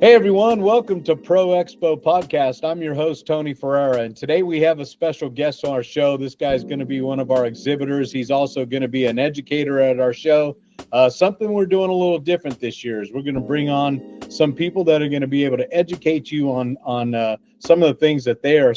Hey everyone, welcome to ProExpo Podcast. I'm your host, Tony Ferriera, and today we have a special guest on our show. This guy's going to be one of our exhibitors. He's also going to be an educator at our show. Something we're doing a little different this year is we're going to bring on some people that are going to be able to educate you on some of the things that they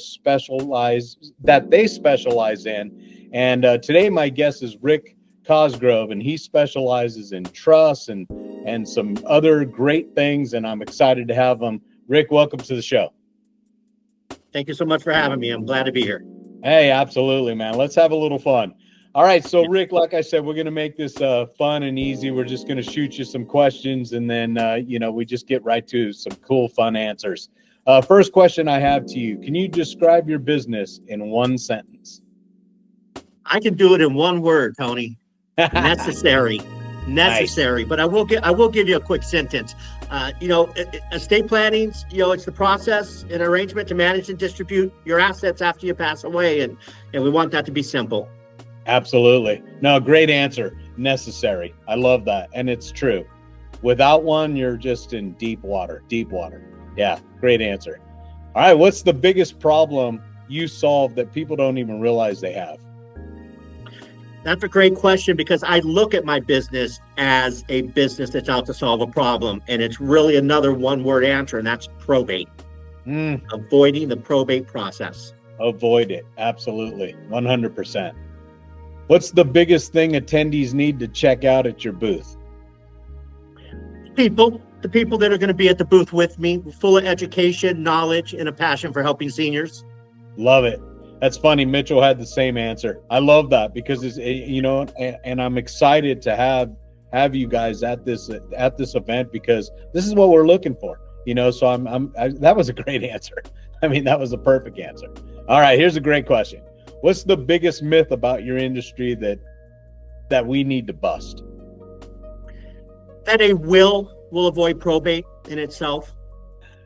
specialize in. And today my guest is Rick Cosgrove, and he specializes in trusts and some other great things, and I'm excited to have him. Rick, welcome to the show. Thank you so much for having me. I'm glad to be here. Hey, absolutely, man. Let's have a little fun. All right, so Rick, like I said, we're going to make this fun and easy. We're just going to shoot you some questions, and then, we just get right to some cool, fun answers. First question I have to you, can you describe your business in one sentence? I can do it in one word, Tony. Necessary. Nice. But I will give you a quick sentence. Estate planning, it's the process and arrangement to manage and distribute your assets after you pass away, and we want that to be simple. Absolutely. No, great answer. Necessary. I love that, and it's true. Without one, you're just in deep water. Yeah, great answer. All right, what's the biggest problem you solve that people don't even realize they have? That's a great question, because I look at my business as a business that's out to solve a problem, and it's really another one-word answer, and that's probate. Avoiding the probate process. Avoid it. Absolutely. 100%. What's the biggest thing attendees need to check out at your booth? The people that are going to be at the booth with me, full of education, knowledge, and a passion for helping seniors. Love it. That's funny. Mitchell had the same answer. I love that because it's, and I'm excited to have you guys at this event, because this is what we're looking for, so that was a great answer. I mean, that was a perfect answer. All right, here's a great question. What's the biggest myth about your industry that we need to bust? That a will avoid probate in itself.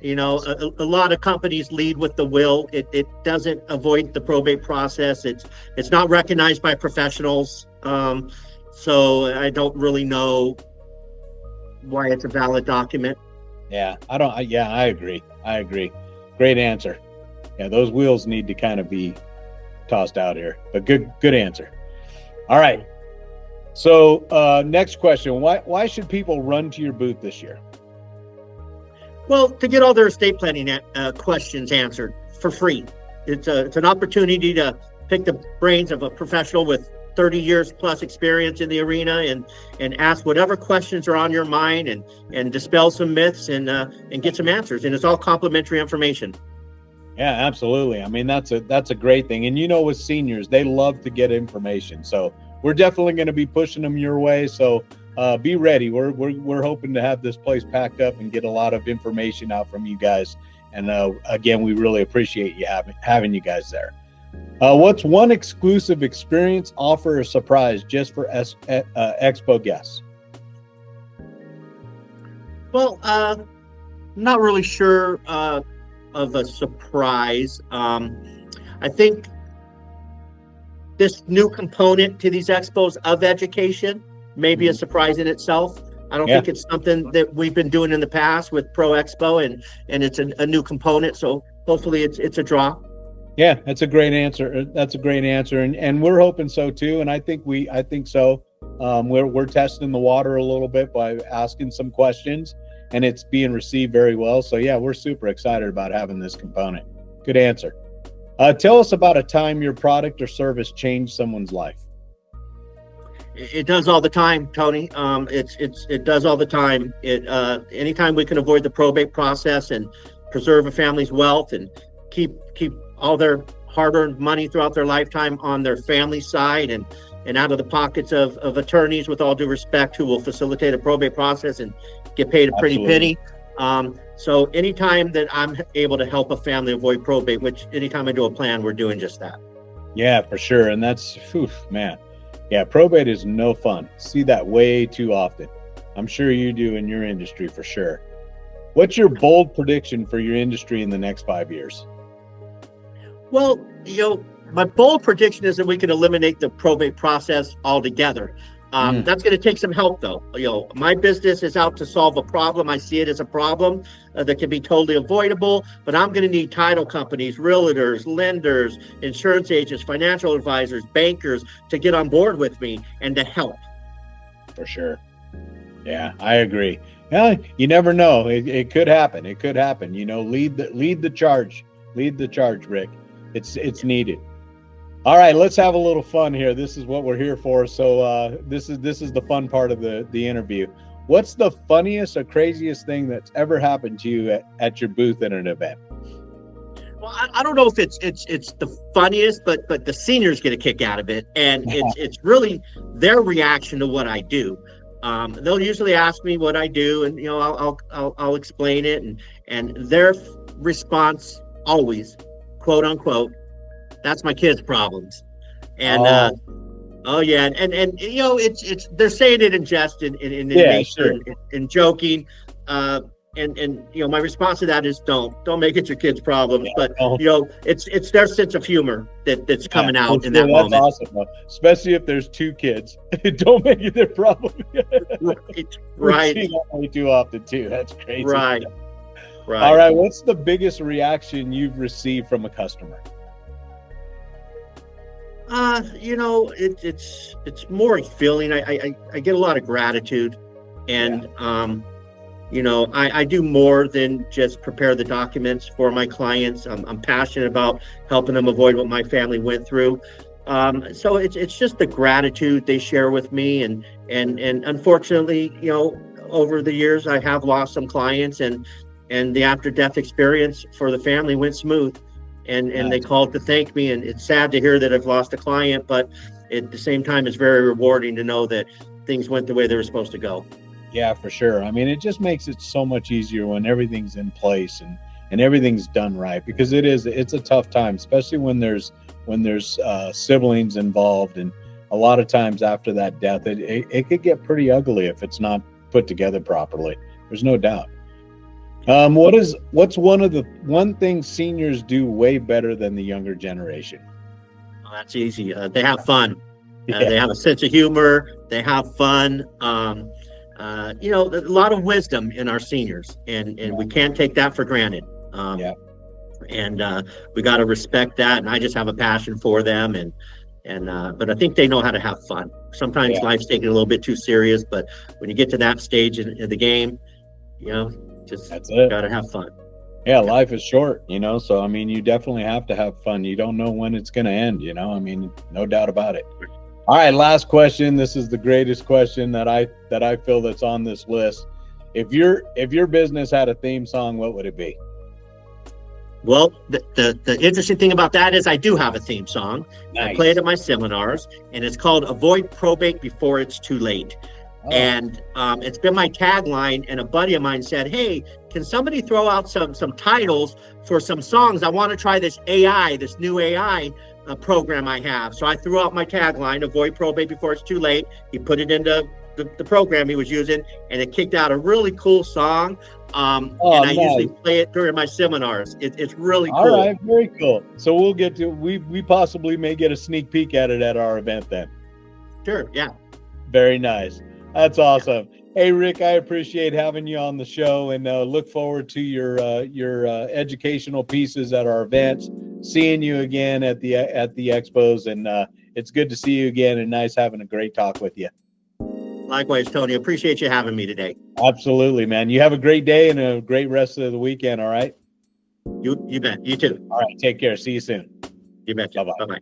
A lot of companies lead with the will. It doesn't avoid the probate process. It's not recognized by professionals. So I don't really know why it's a valid document. Yeah, I agree. Great answer. Yeah, those wheels need to kind of be tossed out here, but good answer. All right. So next question, why should people run to your booth this year? Well, to get all their estate planning questions answered for free. It's an opportunity to pick the brains of a professional with 30 years plus experience in the arena and ask whatever questions are on your mind and dispel some myths and get some answers. And it's all complimentary information. Yeah, absolutely. I mean, that's a great thing. And with seniors, they love to get information. So we're definitely going to be pushing them your way. So be ready. We're hoping to have this place packed up and get a lot of information out from you guys. And again, we really appreciate you having you guys there. What's one exclusive experience, offer, or surprise just for Expo guests? Well, not really sure of a surprise. I think this new component to these expos of education may be a surprise in itself. I don't think it's something that we've been doing in the past with ProExpo, and it's a new component. So hopefully it's a draw. Yeah, that's a great answer. And we're hoping so too. And I think so. We're testing the water a little bit by asking some questions, and it's being received very well. So yeah, we're super excited about having this component. Good answer. Tell us about a time your product or service changed someone's life. It does all the time, Tony. It does all the time. Anytime we can avoid the probate process and preserve a family's wealth and keep all their hard-earned money throughout their lifetime on their family side and out of the pockets of attorneys, with all due respect, who will facilitate a probate process and get paid a pretty penny. So anytime that I'm able to help a family avoid probate, which anytime I do a plan, we're doing just that. Yeah, for sure. And that's, man. Yeah, probate is no fun. See that way too often. I'm sure you do in your industry for sure. What's your bold prediction for your industry in the next 5 years? Well, my bold prediction is that we can eliminate the probate process altogether. That's going to take some help, though. My business is out to solve a problem. I see it as a problem that can be totally avoidable, but I'm going to need title companies, realtors, lenders, insurance agents, financial advisors, bankers to get on board with me and to help. For sure. Yeah, I agree. Yeah, you never know. It could happen. It could happen. Lead the charge. Lead the charge, Rick. It's needed. All right, let's have a little fun here. This is what we're here for. So this is the fun part of the interview. What's the funniest or craziest thing that's ever happened to you at your booth at an event? Well, I don't know if it's the funniest, but the seniors get a kick out of it, and it's really their reaction to what I do. They'll usually ask me what I do, and I'll explain it, and their response always, quote unquote, "That's my kids' problems," and oh yeah, and it's they're saying it in jest, in nature, and joking, and my response to that is don't make it your kids' problems, but it's their sense of humor that's coming out in that moment. That's awesome, though. Especially if there's two kids. Don't make it their problem. Right. We see that way too often too. That's crazy. Right. All right. What's the biggest reaction you've received from a customer? It's more a feeling. I get a lot of gratitude, and I do more than just prepare the documents for my clients. I'm passionate about helping them avoid what my family went through. So it's just the gratitude they share with me, and unfortunately, over the years I have lost some clients, and the after-death experience for the family went smooth. And they called to thank me, and it's sad to hear that I've lost a client, but at the same time, it's very rewarding to know that things went the way they were supposed to go. Yeah, for sure. I mean, it just makes it so much easier when everything's in place and everything's done right, because it's a tough time, especially when there's siblings involved, and a lot of times after that death, it could get pretty ugly if it's not put together properly. There's no doubt. What's one thing seniors do way better than the younger generation? Oh, that's easy. They have fun. They have a sense of humor. They have fun. A lot of wisdom in our seniors, and we can't take that for granted. And we got to respect that. And I just have a passion for them, but I think they know how to have fun. Sometimes life's taken a little bit too serious, but when you get to that stage in the game, just gotta have fun. Yeah, life is short, so I mean, you definitely have to have fun. You don't know when it's going to end, I mean, no doubt about it. All right, last question. This is the greatest question that I feel that's on this list. If your business had a theme song, what would it be? Well, the interesting thing about that is I do have a theme song. Nice. I play it at my seminars, and it's called "Avoid Probate Before It's Too Late." Oh. And it's been my tagline, and a buddy of mine said, "Hey, can somebody throw out some titles for some songs? I want to try this new AI program I have." So I threw out my tagline, "Avoid Probate Before It's Too Late." He put it into the program he was using, and it kicked out a really cool song. And I usually play it during my seminars. It's really cool. All right, very cool. So we'll get to, we possibly may get a sneak peek at it at our event then. Sure, yeah. Very nice. That's awesome. Hey, Rick, I appreciate having you on the show, and look forward to your educational pieces at our events, seeing you again at the expos, and it's good to see you again, and nice having a great talk with you. Likewise, Tony. Appreciate you having me today. Absolutely, man. You have a great day and a great rest of the weekend, all right? You bet. You too. All right, take care. See you soon. You bet. Bye-bye. Bye-bye.